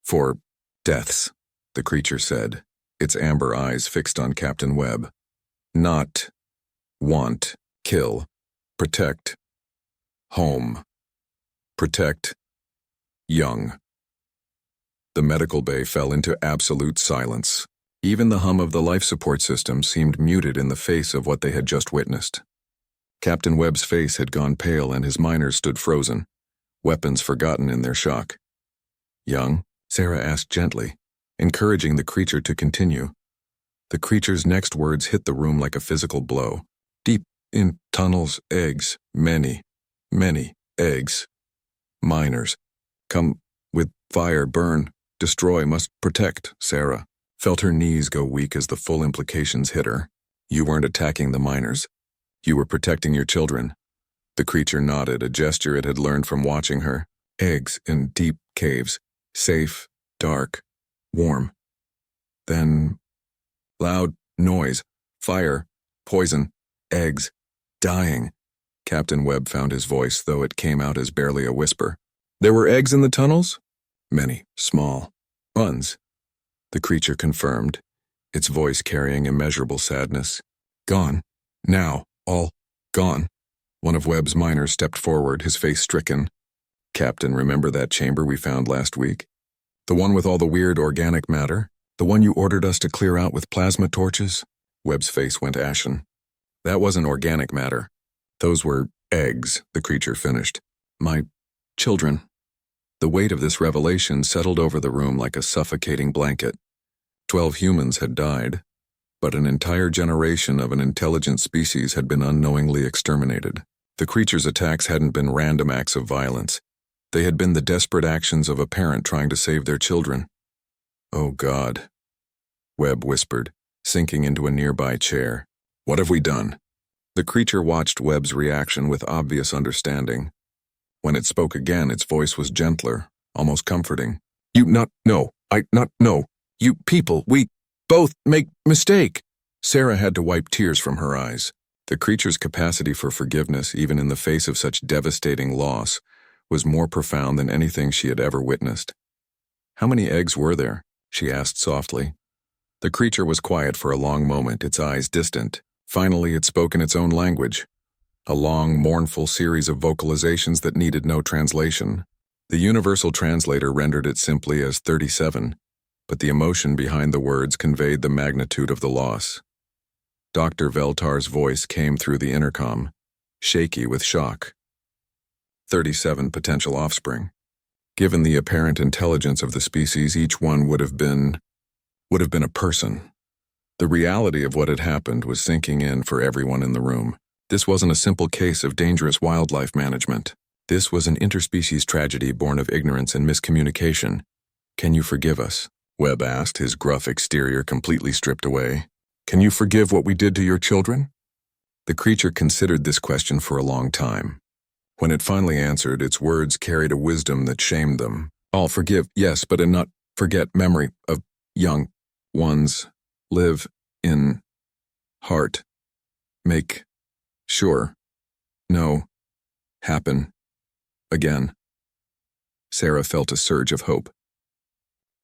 for deaths, the creature said, its amber eyes fixed on Captain Webb. Not want, kill, protect, home, protect, young. The medical bay fell into absolute silence. Even the hum of the life support system seemed muted in the face of what they had just witnessed. Captain Webb's face had gone pale and his miners stood frozen, weapons forgotten in their shock. "Young?" Sarah asked gently, encouraging the creature to continue. The creature's next words hit the room like a physical blow. "Deep in tunnels, eggs, many, many eggs. Miners. Come with fire, burn, destroy, must protect." Sarah felt her knees go weak as the full implications hit her. "You weren't attacking the miners. You were protecting your children." The creature nodded, a gesture it had learned from watching her. "Eggs in deep caves. Safe, dark, warm." Then loud noise, fire, poison, eggs, dying. Captain Webb found his voice, though it came out as barely a whisper. "There were eggs in the tunnels?" "Many, small ones," the creature confirmed, its voice carrying immeasurable sadness. "Gone. Now, all gone." One of Webb's miners stepped forward, his face stricken. "Captain, remember that chamber we found last week? The one with all the weird organic matter? The one you ordered us to clear out with plasma torches?" Webb's face went ashen. "That wasn't organic matter. Those were eggs," the creature finished. "My children." The weight of this revelation settled over the room like a suffocating blanket. 12 humans had died, but an entire generation of an intelligent species had been unknowingly exterminated. The creature's attacks hadn't been random acts of violence. They had been the desperate actions of a parent trying to save their children. "Oh God," Webb whispered, sinking into a nearby chair. "What have we done?" The creature watched Webb's reaction with obvious understanding. When it spoke again, its voice was gentler, almost comforting. "You not know. I not know. You people, we both make mistake." Sarah had to wipe tears from her eyes. The creature's capacity for forgiveness, even in the face of such devastating loss, was more profound than anything she had ever witnessed. "How many eggs were there?" she asked softly. The creature was quiet for a long moment, its eyes distant. Finally, it spoke in its own language. A long, mournful series of vocalizations that needed no translation. The universal translator rendered it simply as 37, but the emotion behind the words conveyed the magnitude of the loss. Dr. Veltar's voice came through the intercom, shaky with shock. 37 potential offspring. Given the apparent intelligence of the species, each one would have been a person. The reality of what had happened was sinking in for everyone in the room. This wasn't a simple case of dangerous wildlife management. This was an interspecies tragedy born of ignorance and miscommunication. "Can you forgive us?" Webb asked, his gruff exterior completely stripped away. "Can you forgive what we did to your children?" The creature considered this question for a long time. When it finally answered, its words carried a wisdom that shamed them. "I'll forgive, yes, but not forget memory of young ones. Live in heart. Make sure. No. Happen. Again." Sarah felt a surge of hope.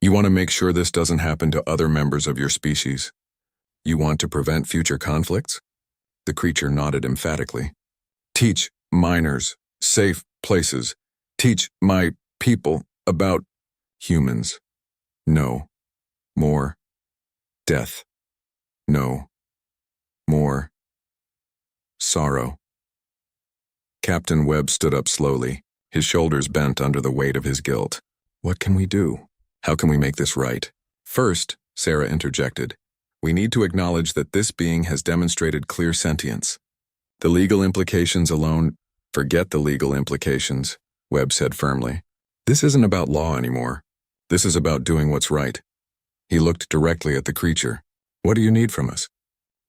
"You want to make sure this doesn't happen to other members of your species? You want to prevent future conflicts?" The creature nodded emphatically. "Teach miners safe places. Teach my people about humans. No more death. No more sorrow." Captain Webb stood up slowly, his shoulders bent under the weight of his guilt. "What can we do? How can we make this right?" "First," Sarah interjected, "we need to acknowledge that this being has demonstrated clear sentience. The legal implications alone—" "Forget the legal implications," Webb said firmly. "This isn't about law anymore. This is about doing what's right." He looked directly at the creature. "What do you need from us?"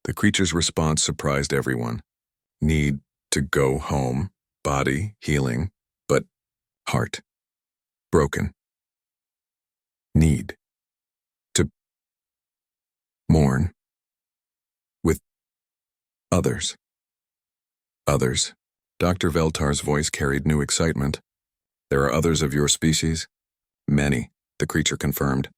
The creature's response surprised everyone. "Need to go home. Body healing, but heart broken. Need to mourn with others." "Others?" Dr. Veltar's voice carried new excitement. "There are others of your species?" "Many," the creature confirmed.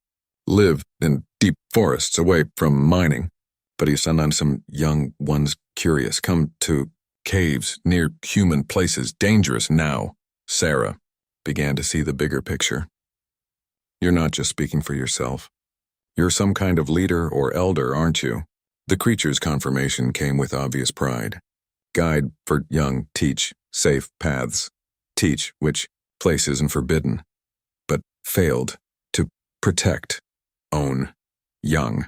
"Live in deep forests away from mining. But he's sometimes some young ones curious. Come to caves near human places. Dangerous now." Sarah began to see the bigger picture. You're not just speaking for yourself. You're some kind of leader or elder, aren't you? The creature's confirmation came with obvious pride. Guide for young, teach, safe paths. Teach, which place isn't forbidden, but failed to protect, own, young.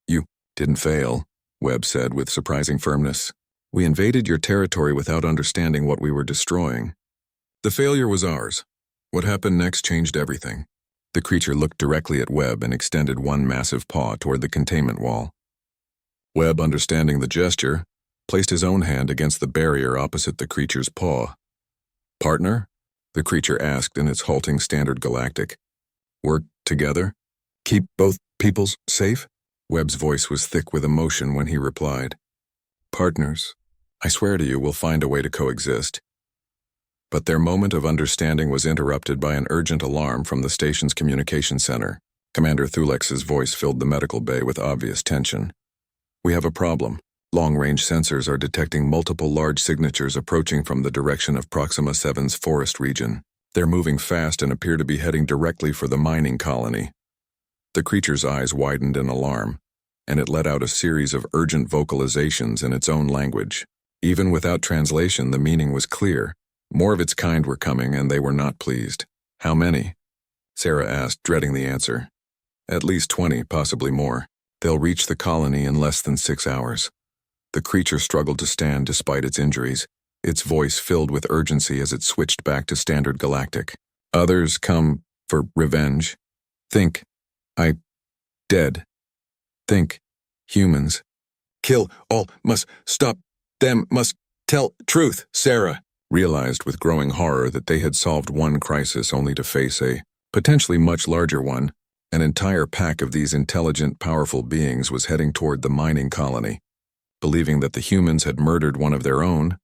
You didn't fail, Webb said with surprising firmness. We invaded your territory without understanding what we were destroying. The failure was ours. What happened next changed everything. The creature looked directly at Webb and extended one massive paw toward the containment wall. Webb, understanding the gesture, placed his own hand against the barrier opposite the creature's paw. Partner? The creature asked in its halting standard galactic. Work together? Keep both peoples safe? Webb's voice was thick with emotion when he replied. Partners. I swear to you we'll find a way to coexist. But their moment of understanding was interrupted by an urgent alarm from the station's communication center. Commander Thulex's voice filled the medical bay with obvious tension. We have a problem. Long-range sensors are detecting multiple large signatures approaching from the direction of Proxima 7's forest region. They're moving fast and appear to be heading directly for the mining colony. The creature's eyes widened in alarm, and it let out a series of urgent vocalizations in its own language. Even without translation, the meaning was clear. More of its kind were coming, and they were not pleased. How many? Sarah asked, dreading the answer. At least 20, possibly more. They'll reach the colony in less than 6 hours. The creature struggled to stand despite its injuries, its voice filled with urgency as it switched back to standard galactic. Others come for revenge. Think. Dead. Think. Humans. Kill all. Must stop them. Must tell truth. Sarah realized with growing horror that they had solved one crisis only to face a potentially much larger one. An entire pack of these intelligent, powerful beings was heading toward the mining colony, believing that the humans had murdered one of their own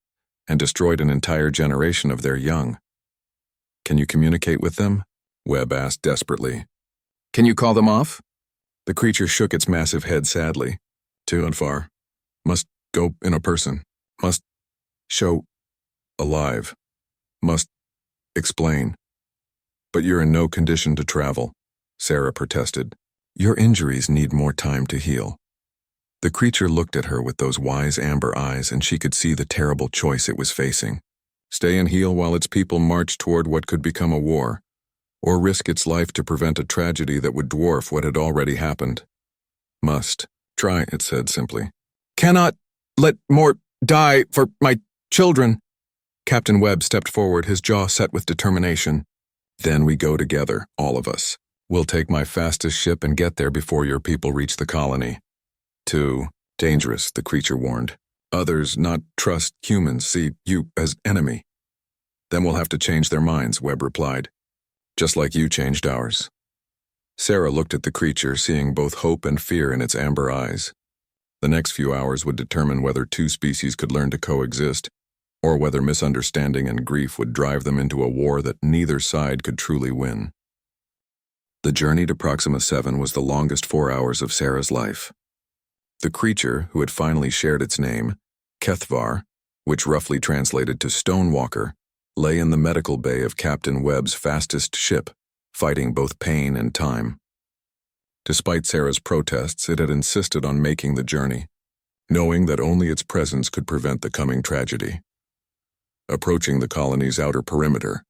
and destroyed an entire generation of their young. Can you communicate with them? Webb asked desperately. Can you call them off? The creature shook its massive head sadly. Too and far. Must go in a person. Must show alive. Must explain. But you're in no condition to travel, Sarah protested. Your injuries need more time to heal. The creature looked at her with those wise amber eyes, and she could see the terrible choice it was facing. Stay and heal while its people march toward what could become a war, or risk its life to prevent a tragedy that would dwarf what had already happened. Must. Try, it said simply. Cannot let more die for my children. Captain Webb stepped forward, his jaw set with determination. Then we go together, all of us. We'll take my fastest ship and get there before your people reach the colony. Too dangerous, the creature warned. Others not trust humans, see you as enemy. Then we'll have to change their minds, Webb replied. Just like you changed ours. Sarah looked at the creature, seeing both hope and fear in its amber eyes. The next few hours would determine whether two species could learn to coexist, or whether misunderstanding and grief would drive them into a war that neither side could truly win. The journey to Proxima 7 was the longest 4 hours of Sarah's life. The creature, who had finally shared its name, Kethvar, which roughly translated to Stonewalker, lay in the medical bay of Captain Webb's fastest ship, fighting both pain and time. Despite Sarah's protests, it had insisted on making the journey, knowing that only its presence could prevent the coming tragedy. Approaching the colony's outer perimeter,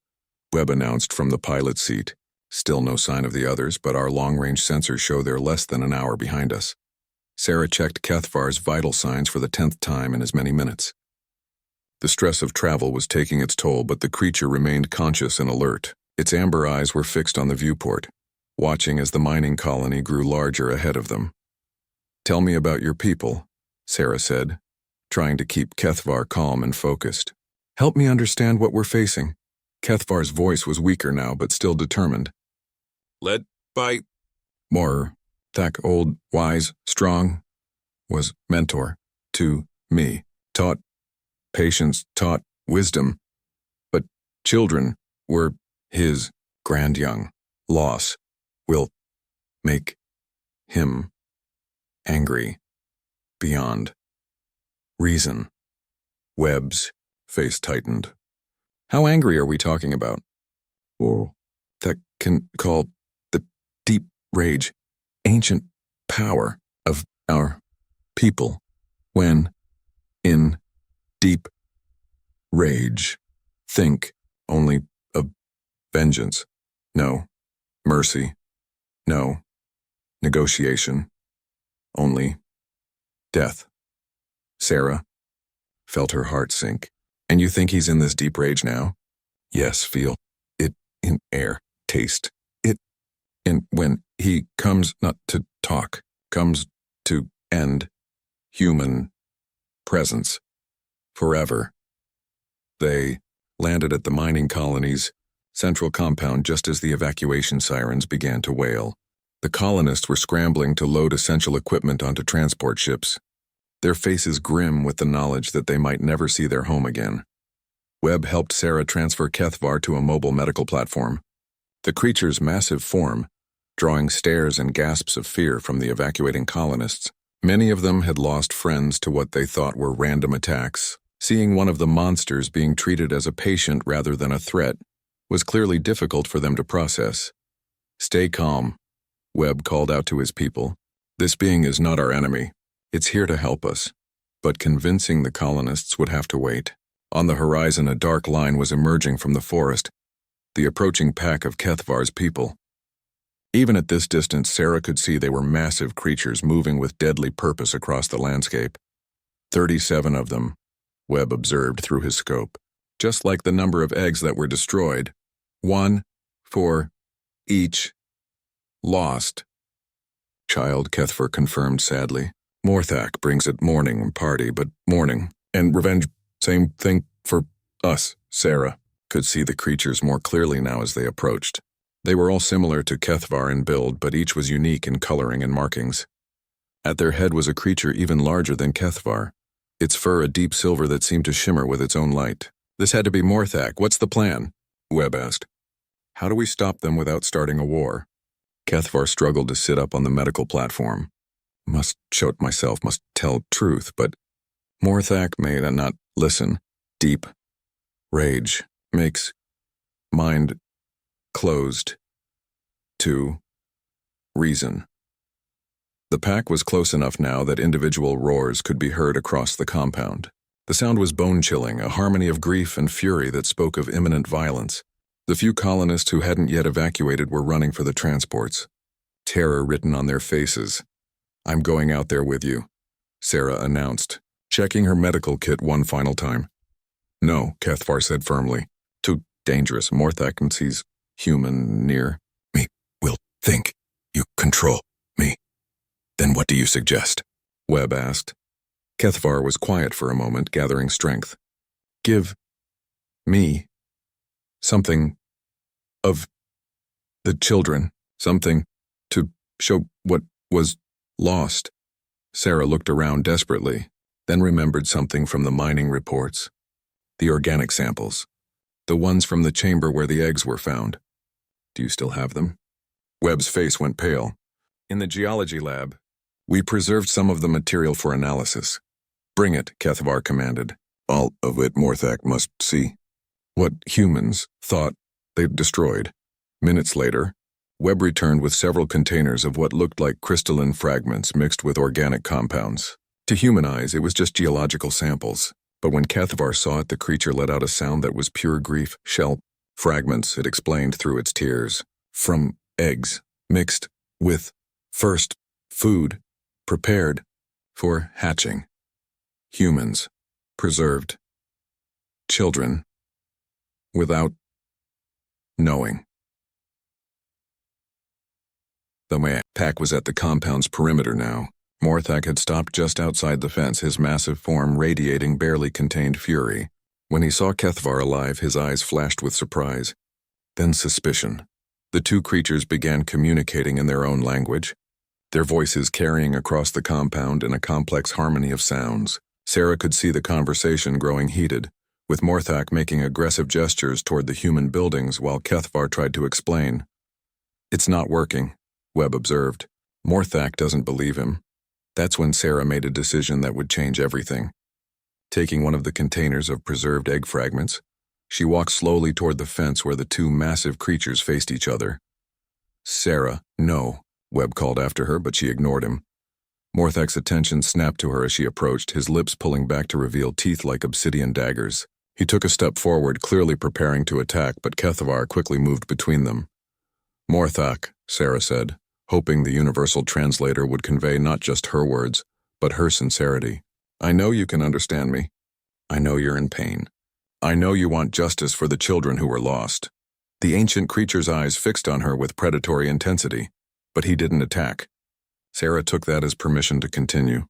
Webb announced from the pilot's seat, still no sign of the others, but our long-range sensors show they're less than an hour behind us. Sarah checked Kethvar's vital signs for the 10th time in as many minutes. The stress of travel was taking its toll, but the creature remained conscious and alert. Its amber eyes were fixed on the viewport, watching as the mining colony grew larger ahead of them. Tell me about your people, Sarah said, trying to keep Kethvar calm and focused. Help me understand what we're facing. Kethvar's voice was weaker now, but still determined. Led by Morer, Thak old, wise, strong, was mentor to me, taught patience, taught wisdom, but children were his grand young. Loss will make him angry beyond reason. Webb's face tightened. How angry are we talking about? Oh, that can call the rage, ancient power of our people, when, in deep rage, think only of vengeance, no mercy, no negotiation, only death. Sarah felt her heart sink. And you think he's in this deep rage now? Yes, feel it in air, taste it in when he comes not to talk, comes to end human presence forever. They landed at the mining colony's central compound just as the evacuation sirens began to wail. The colonists were scrambling to load essential equipment onto transport ships, their faces grim with the knowledge that they might never see their home again. Webb helped Sarah transfer Kethvar to a mobile medical platform. The creature's massive form, drawing stares and gasps of fear from the evacuating colonists. Many of them had lost friends to what they thought were random attacks. Seeing one of the monsters being treated as a patient rather than a threat was clearly difficult for them to process. Stay calm, Webb called out to his people. This being is not our enemy. It's here to help us. But convincing the colonists would have to wait. On the horizon, a dark line was emerging from the forest, the approaching pack of Kethvar's people. Even at this distance, Sarah could see they were massive creatures moving with deadly purpose across the landscape. 37 of them, Webb observed through his scope, just like the number of eggs that were destroyed. 1 for each lost child, Kethvar confirmed sadly. Morthak brings it mourning and party, but mourning and revenge, same thing for us. Sarah could see the creatures more clearly now as they approached. They were all similar to Kethvar in build, but each was unique in coloring and markings. At their head was a creature even larger than Kethvar, its fur a deep silver that seemed to shimmer with its own light. This had to be Morthak. What's the plan? Webb asked. How do we stop them without starting a war? Kethvar struggled to sit up on the medical platform. Must shout myself, must tell truth, but Morthak may not listen. Deep rage makes mind closed to reason. The pack was close enough now that individual roars could be heard across the compound. The sound was bone-chilling, a harmony of grief and fury that spoke of imminent violence. The few colonists who hadn't yet evacuated were running for the transports, terror written on their faces. I'm going out there with you, Sarah announced, checking her medical kit one final time. No, Kethvar said firmly. Too dangerous. Morthak sees human near me. Will think you control me. Then what do you suggest? Webb asked. Kethvar was quiet for a moment, gathering strength. Give me something of the children, something to show what was lost. Sarah looked around desperately, then remembered something from the mining reports. The organic samples. The ones from the chamber where the eggs were found. Do you still have them? Webb's face went pale. In the geology lab, we preserved some of the material for analysis. Bring it, Kethvar commanded. All of it Morthak must see. What humans thought they'd destroyed. Minutes later, Webb returned with several containers of what looked like crystalline fragments mixed with organic compounds. To human eyes, it was just geological samples. But when Kethvar saw it, the creature let out a sound that was pure grief. Shell fragments, it explained through its tears. From eggs, mixed with first food, prepared for hatching. Humans, preserved. Children, without knowing. The pack was at the compound's perimeter now. Morthak had stopped just outside the fence, his massive form radiating barely contained fury. When he saw Kethvar alive, his eyes flashed with surprise, then suspicion. The two creatures began communicating in their own language, their voices carrying across the compound in a complex harmony of sounds. Sarah could see the conversation growing heated, with Morthak making aggressive gestures toward the human buildings while Kethvar tried to explain. It's not working, Webb observed. Morthak doesn't believe him. That's when Sarah made a decision that would change everything. Taking one of the containers of preserved egg fragments, she walked slowly toward the fence where the two massive creatures faced each other. Sarah, no, Webb called after her, but she ignored him. Morthak's attention snapped to her as she approached, his lips pulling back to reveal teeth like obsidian daggers. He took a step forward, clearly preparing to attack, but Kethavar quickly moved between them. "Morthak," Sarah said, hoping the universal translator would convey not just her words, but her sincerity. "I know you can understand me. I know you're in pain. I know you want justice for the children who were lost." The ancient creature's eyes fixed on her with predatory intensity, but he didn't attack. Sarah took that as permission to continue.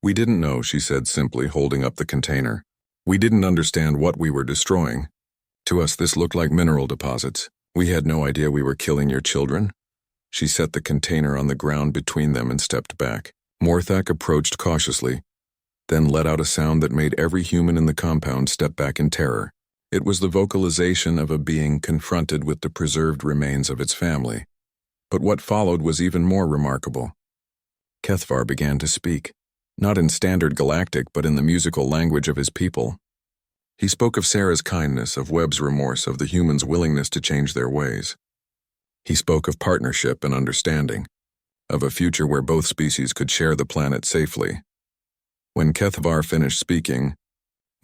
"We didn't know," she said simply, holding up the container. "We didn't understand what we were destroying. To us this looked like mineral deposits. We had no idea we were killing your children." She set the container on the ground between them and stepped back. Morthak approached cautiously, then let out a sound that made every human in the compound step back in terror. It was the vocalization of a being confronted with the preserved remains of its family. But what followed was even more remarkable. Kethavar began to speak, not in standard galactic but in the musical language of his people. He spoke of Sarah's kindness, of Webb's remorse, of the humans' willingness to change their ways. He spoke of partnership and understanding, of a future where both species could share the planet safely. When Kethavar finished speaking,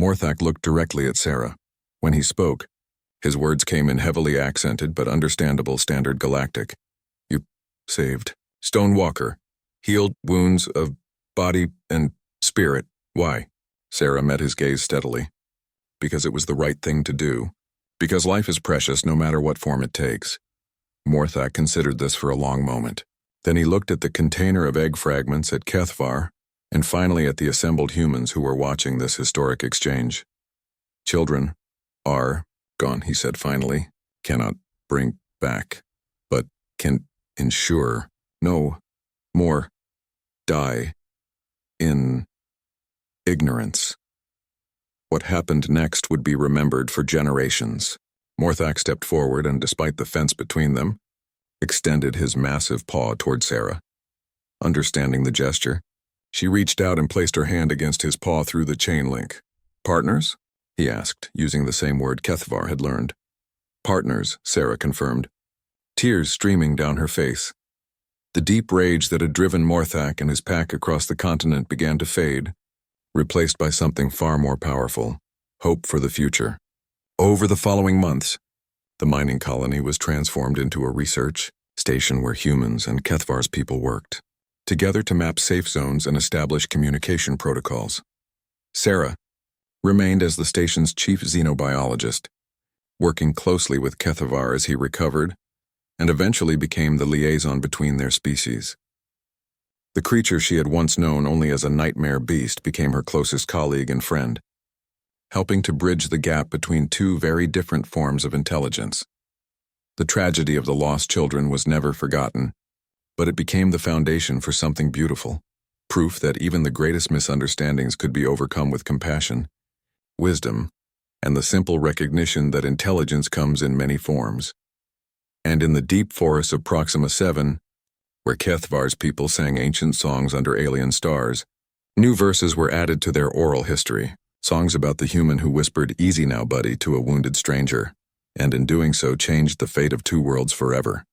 Morthak looked directly at Sarah. When he spoke, his words came in heavily accented but understandable standard galactic. "You saved Stonewalker, healed wounds of body and spirit. Why?" Sarah met his gaze steadily. "Because it was the right thing to do. Because life is precious no matter what form it takes." Morthak considered this for a long moment. Then he looked at the container of egg fragments, at Kethavar, and finally at the assembled humans who were watching this historic exchange. "Children are gone," he said finally. "Cannot bring back, but can ensure no more die in ignorance." What happened next would be remembered for generations. Morthak stepped forward and, despite the fence between them, extended his massive paw toward Sarah. Understanding the gesture, she reached out and placed her hand against his paw through the chain link. "Partners?" he asked, using the same word Kethavar had learned. "Partners," Sarah confirmed, tears streaming down her face. The deep rage that had driven Morthak and his pack across the continent began to fade, replaced by something far more powerful: hope for the future. Over the following months, the mining colony was transformed into a research station where humans and Kethavar's people worked together to map safe zones and establish communication protocols. Sarah remained as the station's chief xenobiologist, working closely with Kethavar as he recovered, and eventually became the liaison between their species. The creature she had once known only as a nightmare beast became her closest colleague and friend, helping to bridge the gap between two very different forms of intelligence. The tragedy of the lost children was never forgotten, but it became the foundation for something beautiful, proof that even the greatest misunderstandings could be overcome with compassion, wisdom, and the simple recognition that intelligence comes in many forms. And in the deep forests of Proxima 7, where Kethavar's people sang ancient songs under alien stars, new verses were added to their oral history, songs about the human who whispered "Easy now, buddy" to a wounded stranger, and in doing so changed the fate of two worlds forever.